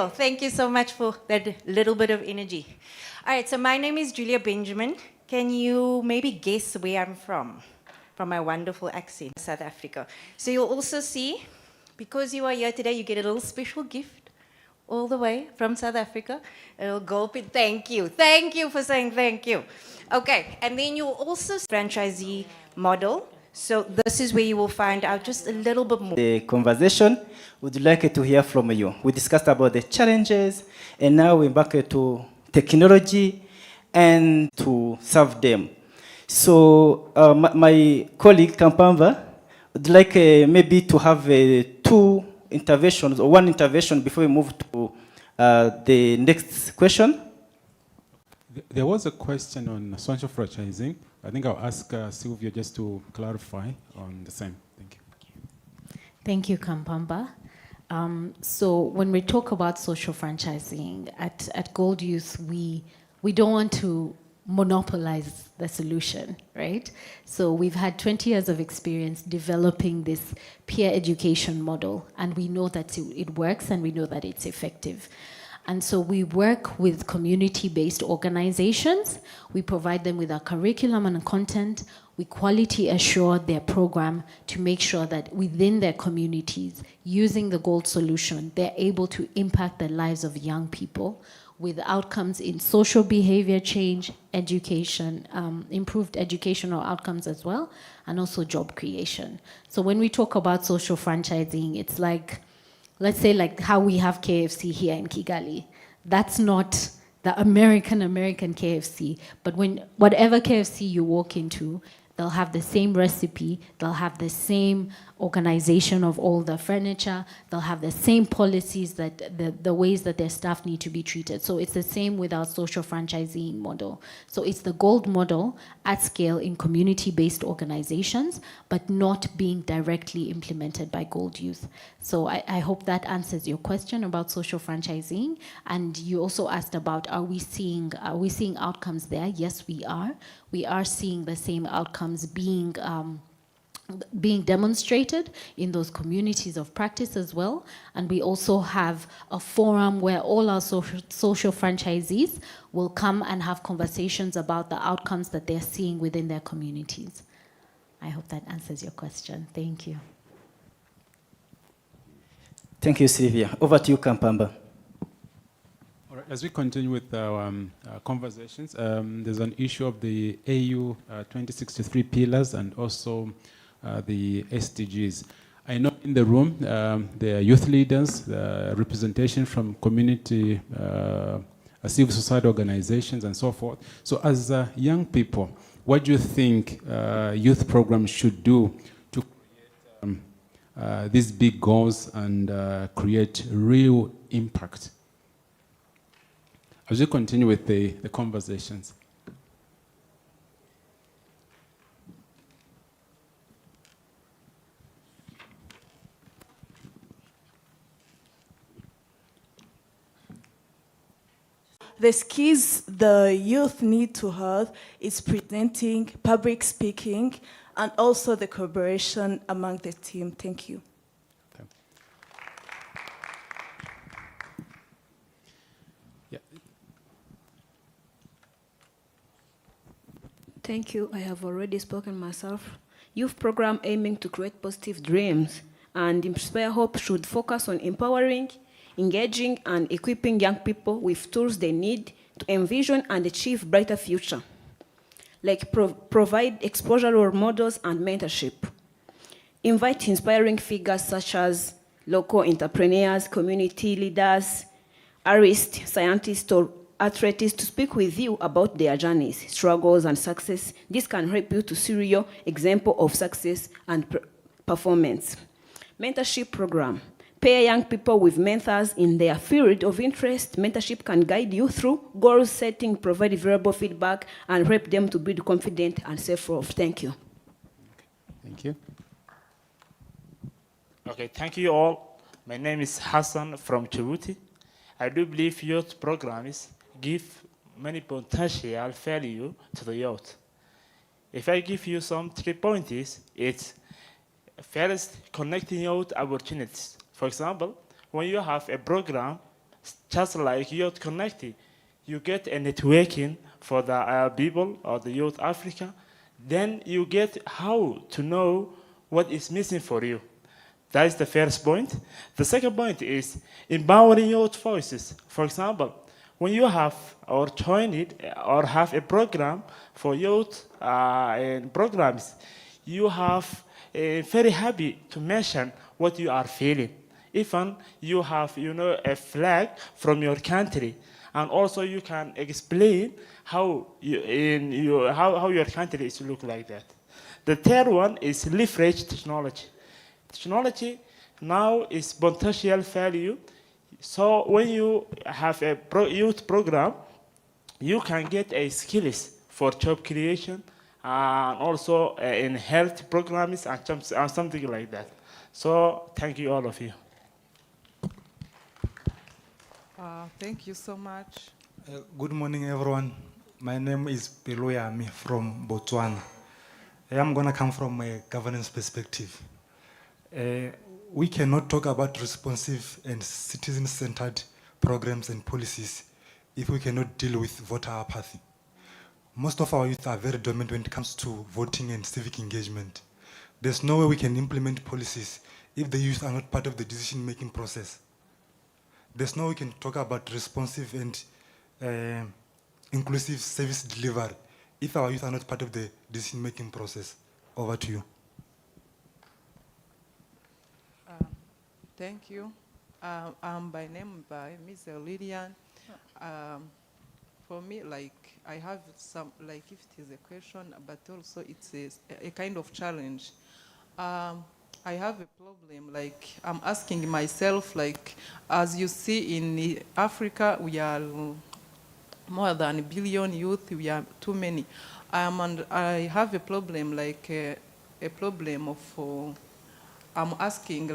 Oh, thank you so much for that little bit of energy. All right, so my name is Julia Benjamin. Can you maybe guess where I'm from? From my wonderful accent, South Africa. So you'll also see, because you are here today, you get a little special gift all the way from South Africa. A little gold pin. Thank you. Thank you for saying thank you. Okay, and then you'll also see franchisee model. So this is where you will find out just a little bit more. The conversation, would like to hear from you. We discussed about the challenges, and now we're back to technology and to serve them. So my colleague Kampamba would like maybe to have two interventions or one intervention before we move to the next question. There was a question on social franchising. I think I'll ask Sylvia just to clarify on the same. Thank you. Thank you, Kampamba. So when we talk about social franchising, at Gold Youth, we don't want to monopolize the solution, right? So we've had 20 years of experience developing this peer education model, and we know that it works and we know that it's effective. And so we work with community-based organizations. We provide them with our curriculum and content. We quality assure their program to make sure that within their communities, using the Gold solution, they're able to impact the lives of young people with outcomes in social behavior change, education, improved educational outcomes as well, and also job creation. So when we talk about social franchising, it's like, let's say like how we have KFC here in Kigali. That's not the American KFC, but whatever KFC you walk into, they'll have the same recipe, they'll have the same organization of all the furniture, they'll have the same policies, that the ways that their staff need to be treated. So it's the same with our social franchising model. So it's the Gold model at scale in community-based organizations, but not being directly implemented by Gold Youth. So I hope that answers your question about social franchising. And you also asked about, are we seeing outcomes there? Yes, we are. We are seeing the same outcomes being demonstrated in those communities of practice as well. And we also have a forum where all our social franchisees will come and have conversations about the outcomes that they're seeing within their communities. I hope that answers your question. Thank you. Thank you, Sylvia. Over to you, Kampamba. All right, as we continue with our conversations, there's an issue of the AU 2063 pillars and also the SDGs. I know in the room there are youth leaders, representation from community, civil society organizations and so forth. So as young people, what do you think youth programs should do to create these big goals and create real impact? As we continue with the conversations. The skills the youth need to have is presenting, public speaking, and also the collaboration among the team. Thank you. Okay. Yeah. Thank you. I have already spoken myself. Youth program aiming to create positive dreams and inspire hope should focus on empowering, engaging and equipping young people with tools they need to envision and achieve brighter future, like provide exposure role models and mentorship. Invite inspiring figures such as local entrepreneurs, community leaders, artists, scientists, or athletes to speak with you about their journeys, struggles, and success. This can help you to see real example of success and performance. Mentorship program. Pair young people with mentors in their field of interest. Mentorship can guide you through goal setting, provide valuable feedback, and help them to build confident and self-worth. Thank you. Thank you. Okay, thank you all. My name is Hassan from Djibouti. I do believe youth programs give many potential value to the youth. If I give you some 3 points, it's first connecting youth opportunities. For example, when you have a program just like Youth Connected, you get a networking for the people or the youth Africa, then you get how to know what is missing for you. That is the first point. The second point is empowering youth voices. For example, when you have or join it or have a program for youth and programs, you have very happy to mention what you are feeling. Even you have, a flag from your country, and also you can explain how how your country is look like that. The third one is leverage technology. Technology now is potential value. So when you have a youth program, you can get a skills for job creation and also in health programs and something like that. So thank you, all of you. Thank you so much. Good morning, everyone. My name is Peloyami from Botswana. I'm going to come from a governance perspective. We cannot talk about responsive and citizen-centered programs and policies if we cannot deal with voter apathy. Most of our youth are very dormant when it comes to voting and civic engagement. There's no way we can implement policies if the youth are not part of the decision-making process. There's no way we can talk about responsive and inclusive service delivery if our youth are not part of the decision-making process. Over to you. Thank you. I'm by name by Ms. Lillian. For me, I have some, if it is a question, but also it's a kind of challenge. I have a problem, I'm asking myself, as you see in Africa, we are more than 1 billion youth, we are too many. And I have a problem, a problem of, I'm asking,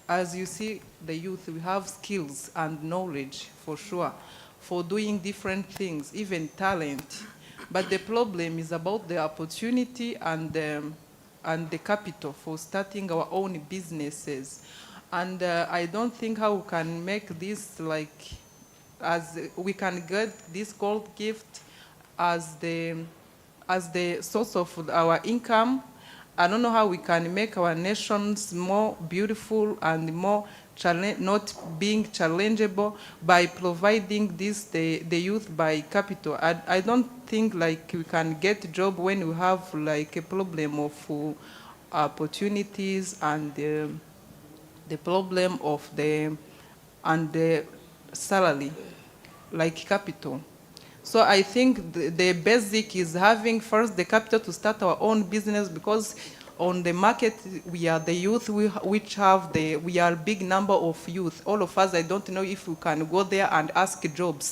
as you see the youth, we have skills and knowledge, for sure, for doing different things, even talent. But the problem is about the opportunity and the capital for starting our own businesses. And I don't think how we can make this as we can get this gold gift as the source of our income. I don't know how we can make our nations more beautiful and more not being challengeable by providing this the youth by capital. I don't think we can get job when we have a problem of opportunities and the problem of the salary, capital. So I think the basic is having first the capital to start our own business, because on the market we are the youth we are a big number of youth. All of us, I don't know if we can go there and ask job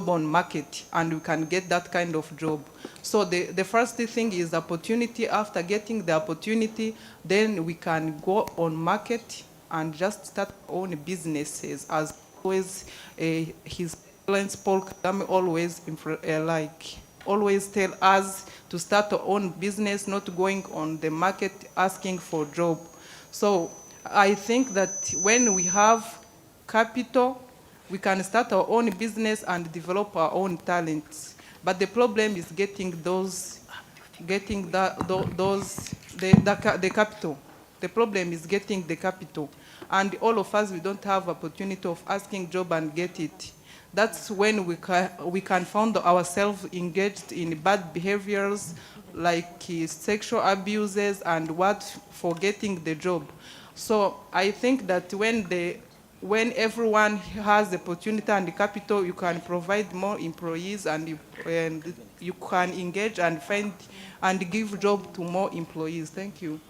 on market and we can get that kind of job. So the first thing is opportunity. After getting the opportunity, then we can go on market and just start our own businesses. As always, his Paul Kagame always tell us to start our own business, not going on the market asking for job. So I think that when we have capital, we can start our own business and develop our own talents. But the problem is getting the capital. The problem is getting the capital. And all of us, we don't have opportunity of asking job and get it. That's when we can find ourselves engaged in bad behaviors like sexual abuses and for getting the job. So I think that when everyone has the opportunity and the capital, you can provide more employees and you can engage and find and give job to more employees. Thank you.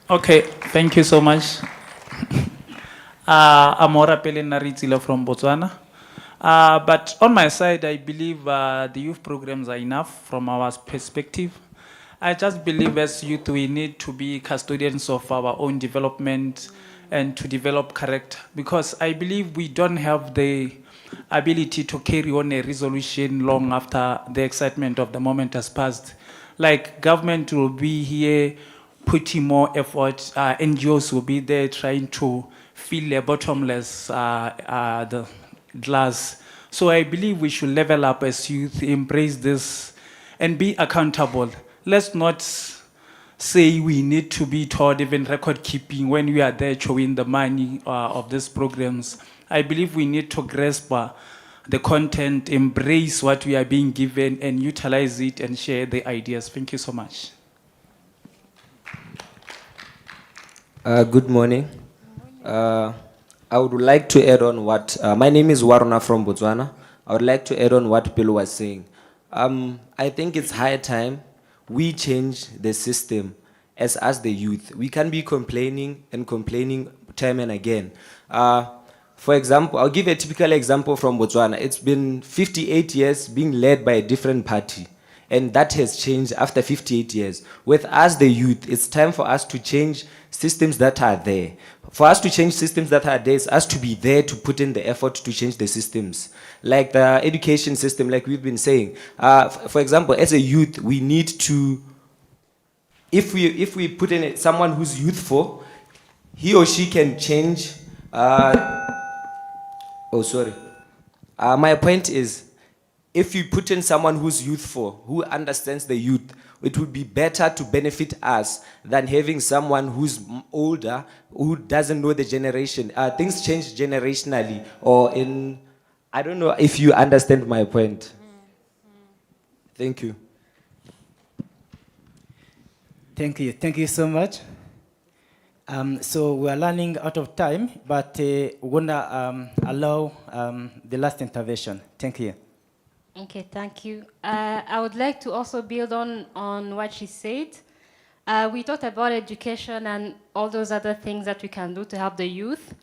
Okay, thank you so much. I'm Ora Pelena from Botswana. But on my side, I believe the youth programs are enough from our perspective. I just believe as youth, we need to be custodians of our own development and to develop correct, because I believe we don't have the ability to carry on a resolution long after the excitement of the moment has passed. Government will be here putting more effort, NGOs will be there trying to fill a bottomless the glass. So I believe we should level up as youth, embrace this, and be accountable. Let's not say we need to be taught even record keeping when we are there showing the money of these programs. I believe we need to grasp the content, embrace what we are being given, and utilize it and share the ideas. Thank you so much. Good morning. I would like to add on what, my name is Waruna from Botswana. I would like to add on what Bill was saying. I think it's high time we change the system as the youth. We can't be complaining time and again. For example, I'll give a typical example from Botswana. It's been 58 years being led by a different party. And that has changed after 58 years. With us, the youth, it's time for us to change systems that are there. For us to change systems that are there, it's us to be there to put in the effort to change the systems. Like the education system, like we've been saying. For example, as a youth, we need to, if we put in someone who's youthful, he or she can change. My point is, if you put in someone who's youthful, who understands the youth, it would be better to benefit us than having someone who's older, who doesn't know the generation. Things change generationally, or in, I don't know if you understand my point. Thank you. Thank you. Thank you so much. So we are running out of time, but we're going to allow the last intervention. Thank you. Okay, thank you. I would like to also build on what she said. We talked about education and all those other things that we can do to help the youth.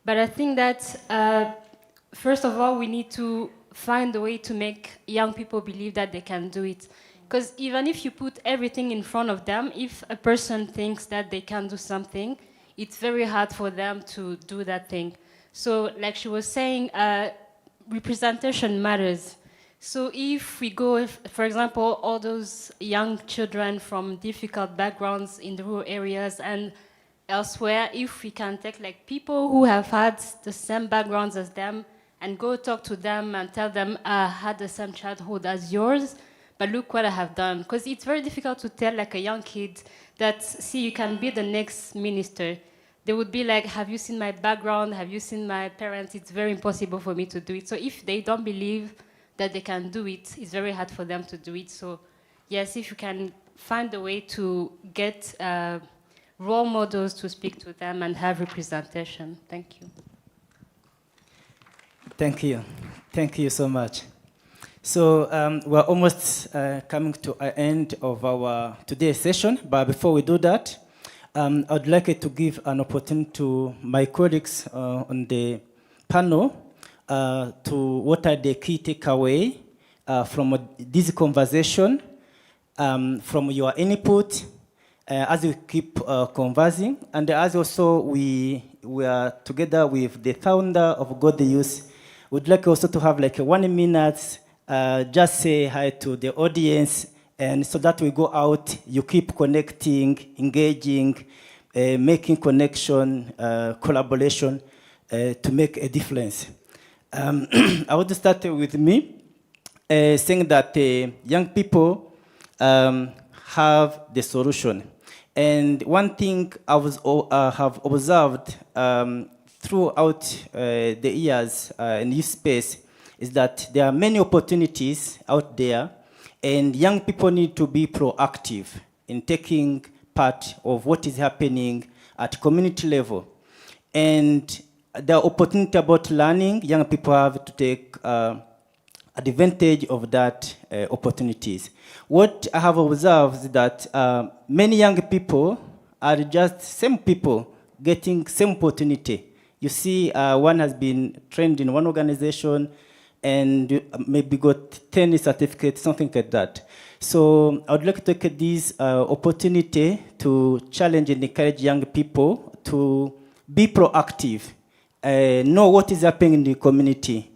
But I think that, first of all, we need to find a way to make young people believe that they can do it. Because even if you put everything in front of them, if a person thinks that they can do something, it's very hard for them to do that thing. So like she was saying, representation matters. So if we go, for example, all those young children from difficult backgrounds in the rural areas and elsewhere, if we can take like people who have had the same backgrounds as them and go talk to them and tell them, I had the same childhood as yours, but look what I have done. Because it's very difficult to tell like a young kid that, see, you can be the next minister. They would be like, have you seen my background? Have you seen my parents? It's very impossible for me to do it. So if they don't believe that they can do it, it's very hard for them to do it. So yes, if you can find a way to get role models to speak to them and have representation. Thank you. Thank you. Thank you so much. So we're almost coming to an end of our today's session, but before we do that, I'd like to give an opportunity to my colleagues on the panel to what are the key takeaway from this conversation, from your input, as we keep conversing, and as also we are together with the founder of God the Youth. We'd like also to have like 1 minute, just say hi to the audience, and so that we go out, you keep connecting, engaging, making connection, collaboration to make a difference. I want to start with me, saying that young people have the solution. And one thing I have observed throughout the years in youth space is that there are many opportunities out there, and young people need to be proactive in taking part of what is happening at community level. And the opportunity about learning, young people have to take advantage of that opportunities. What I have observed is that many young people are just same people getting same opportunity. You see, one has been trained in one organization and maybe got 10 certificates, something like that. So I would like to take this opportunity to challenge and encourage young people to be proactive, know what is happening in the community,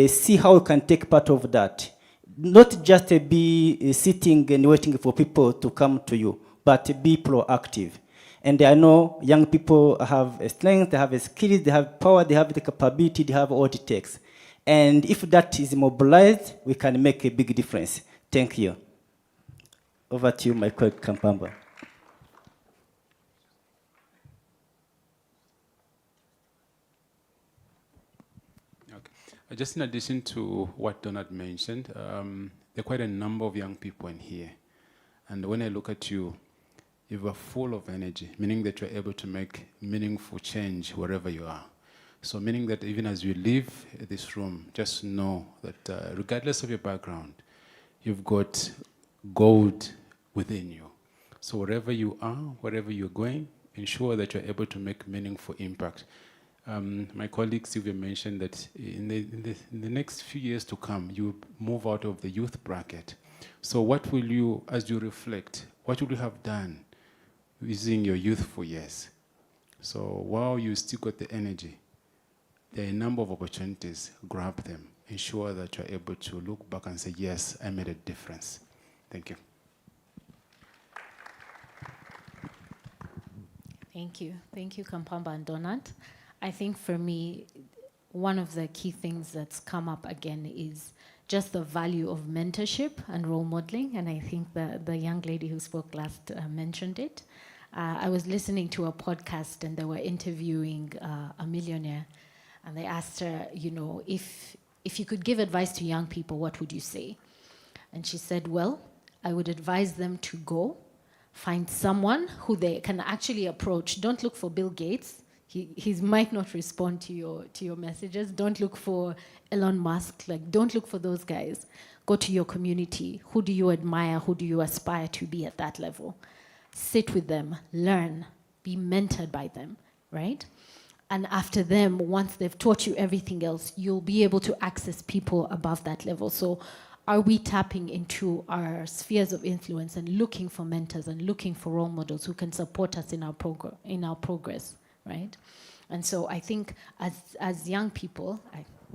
see how you can take part of that. Not just be sitting and waiting for people to come to you, but be proactive. And I know young people have a strength, they have a skill, they have power, they have the capability, they have what it takes. And if that is mobilized, we can make a big difference. Thank you. Over to you, my colleague Kampamba. Just in addition to what Donald mentioned, there are quite a number of young people in here. And when I look at you, you are full of energy, meaning that you're able to make meaningful change wherever you are. So meaning that even as you leave this room, just know that regardless of your background, you've got gold within you. So wherever you are, wherever you're going, ensure that you're able to make meaningful impact. My colleague Sylvia mentioned that in the next few years to come, you move out of the youth bracket. So what will you, as you reflect, what will you have done using your youthful years? So while you still got the energy, there are a number of opportunities. Grab them. Ensure that you're able to look back and say, yes, I made a difference. Thank you. Thank you. Thank you, Kampamba and Donald. I think for me, one of the key things that's come up again is just the value of mentorship and role modeling. And I think the young lady who spoke last mentioned it. I was listening to a podcast and they were interviewing a millionaire. And they asked her, you know, if you could give advice to young people, what would you say? And she said, well, I would advise them to go find someone who they can actually approach. Don't look for Bill Gates. He might not respond to your messages. Don't look for Elon Musk. Like, don't look for those guys. Go to your community. Who do you admire? Who do you aspire to be at that level? Sit with them, learn, be mentored by them, right? And after them, once they've taught you everything else, you'll be able to access people above that level. So are we tapping into our spheres of influence and looking for mentors and looking for role models who can support us in our progress, right? And so I think as young people,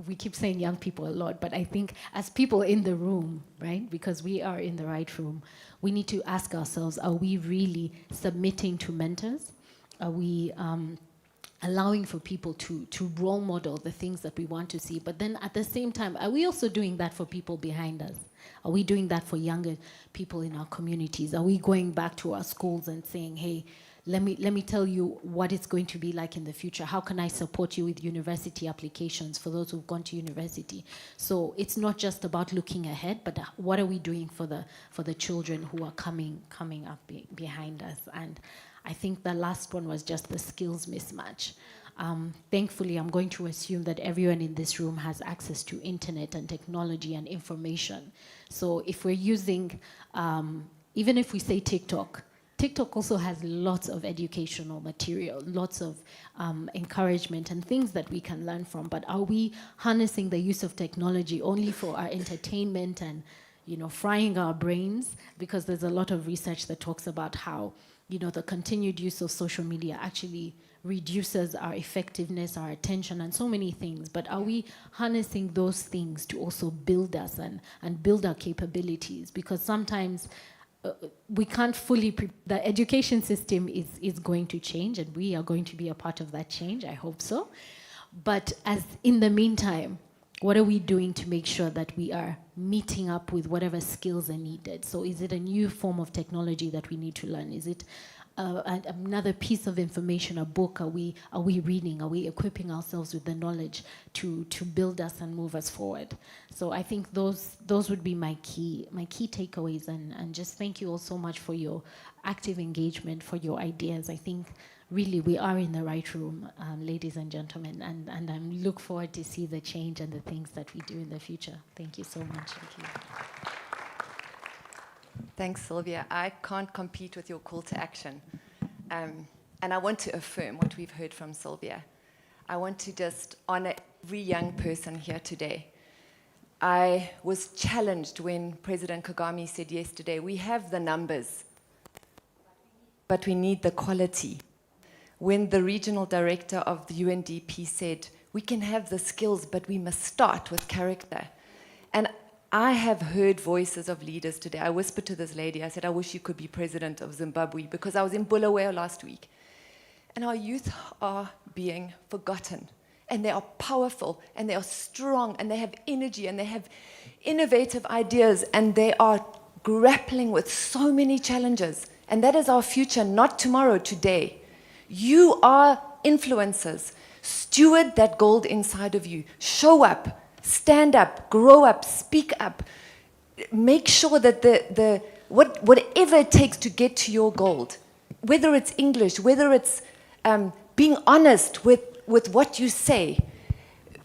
we keep saying young people a lot, but I think as people in the room, right, because we are in the right room, we need to ask ourselves, are we really submitting to mentors? Are we allowing for people to role model the things that we want to see? But then at the same time, are we also doing that for people behind us? Are we doing that for younger people in our communities? Are we going back to our schools and saying, hey, let me tell you what it's going to be like in the future. How can I support you with university applications for those who've gone to university? So it's not just about looking ahead, but what are we doing for the children who are coming up behind us? And I think the last one was just the skills mismatch. Thankfully, I'm going to assume that everyone in this room has access to internet and technology and information. So if we're using, even if we say TikTok also has lots of educational material, lots of encouragement and things that we can learn from. But are we harnessing the use of technology only for our entertainment and, you know, frying our brains? Because there's a lot of research that talks about how, you know, the continued use of social media actually reduces our effectiveness, our attention, and so many things. But are we harnessing those things to also build us and build our capabilities? Because sometimes we can't fully, the education system is going to change, and we are going to be a part of that change, I hope so. But as in the meantime, what are we doing to make sure that we are meeting up with whatever skills are needed? So is it a new form of technology that we need to learn? Is it another piece of information, a book? Are we reading? Are we equipping ourselves with the knowledge to build us and move us forward? So I think those would be my key takeaways, and just thank you all so much for your active engagement, for your ideas. I think really we are in the right room, ladies and gentlemen, and I look forward to see the change and the things that we do in the future. Thank you so much. Thank you. Thanks, Sylvia. I can't compete with your call to action. And I want to affirm what we've heard from Sylvia. I want to just honor every young person here today. I was challenged when President Kagame said yesterday, we have the numbers, but we need the quality. When the regional director of the UNDP said, we can have the skills, but we must start with character. And I have heard voices of leaders today. I whispered to this lady, I said, I wish you could be president of Zimbabwe, because I was in Bulawayo last week. And our youth are being forgotten. And they are powerful, and they are strong, and they have energy, and they have innovative ideas, and they are grappling with so many challenges. And that is our future, not tomorrow, today. You are influencers. Steward that gold inside of you. Show up, stand up, grow up, speak up. Make sure that whatever it takes to get to your gold, whether it's English, whether it's being honest with what you say,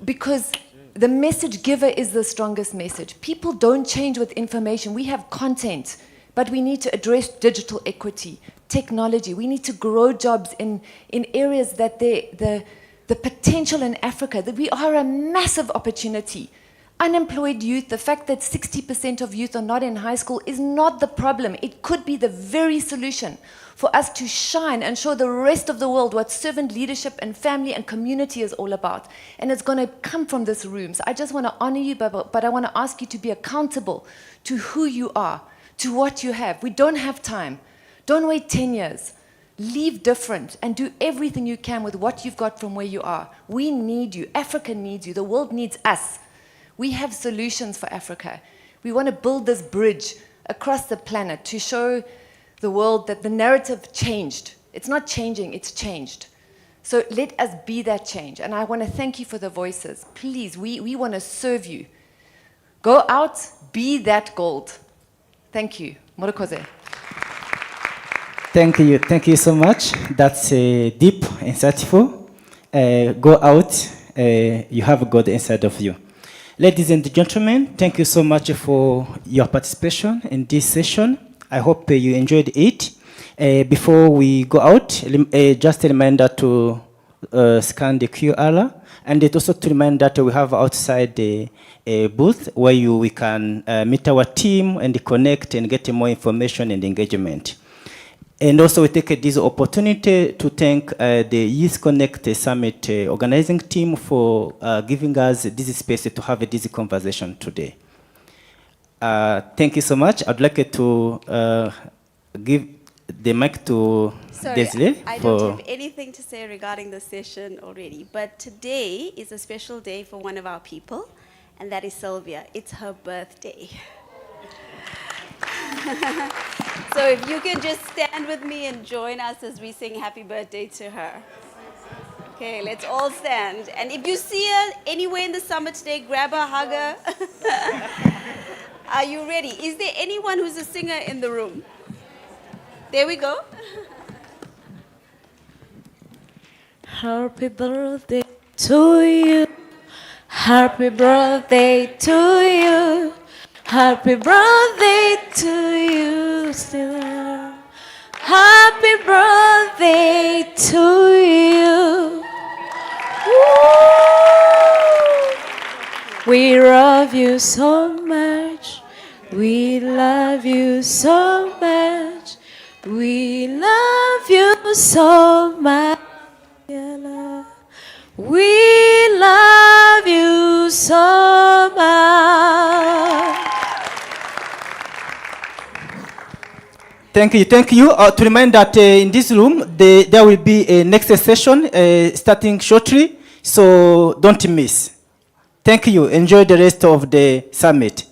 because the message giver is the strongest message. People don't change with information. We have content, but we need to address digital equity, technology. We need to grow jobs in areas that the potential in Africa, that we are a massive opportunity. Unemployed youth, the fact that 60% of youth are not in high school is not the problem. It could be the very solution for us to shine and show the rest of the world what servant leadership and family and community is all about. And it's going to come from this room. So I just want to honor you, but I want to ask you to be accountable to who you are, to what you have. We don't have time. Don't wait 10 years. Leave different and do everything you can with what you've got from where you are. We need you. Africa needs you. The world needs us. We have solutions for Africa. We want to build this bridge across the planet to show the world that the narrative changed. It's not changing, it's changed. So let us be that change. And I want to thank you for the voices. Please, we want to serve you. Go out, be that gold. Thank you. Morokoze. Thank you so much. That's deep, insightful. Go out, you have God inside of you. Ladies and gentlemen, thank you so much for your participation in this session. I hope you enjoyed it. Before we go out, just a reminder to scan the QR, and it also to remind that we have outside the booth where we can meet our team and connect and get more information and engagement. And also we take this opportunity to thank the Youth Connect Summit organizing team for giving us this space to have this conversation today. Thank you so much. I'd like to give the mic to Desiree. I don't have anything to say regarding the session already, but today is a special day for one of our people, and that is Sylvia. It's her birthday. So if you can just stand with me and join us as we sing happy birthday to her. Okay, let's all stand. And if you see her anywhere in the summit today, grab her, hug her. Are you ready? Is there anyone who's a singer in the room? There we go. Happy birthday to you. Happy birthday to you. Happy birthday to you, Stella. Happy birthday to you. Woo! We love you so much. We love you so much. We love you so much. We love you so much. Thank you. To remind that in this room, there will be a next session starting shortly, so don't miss. Thank you. Enjoy the rest of the summit.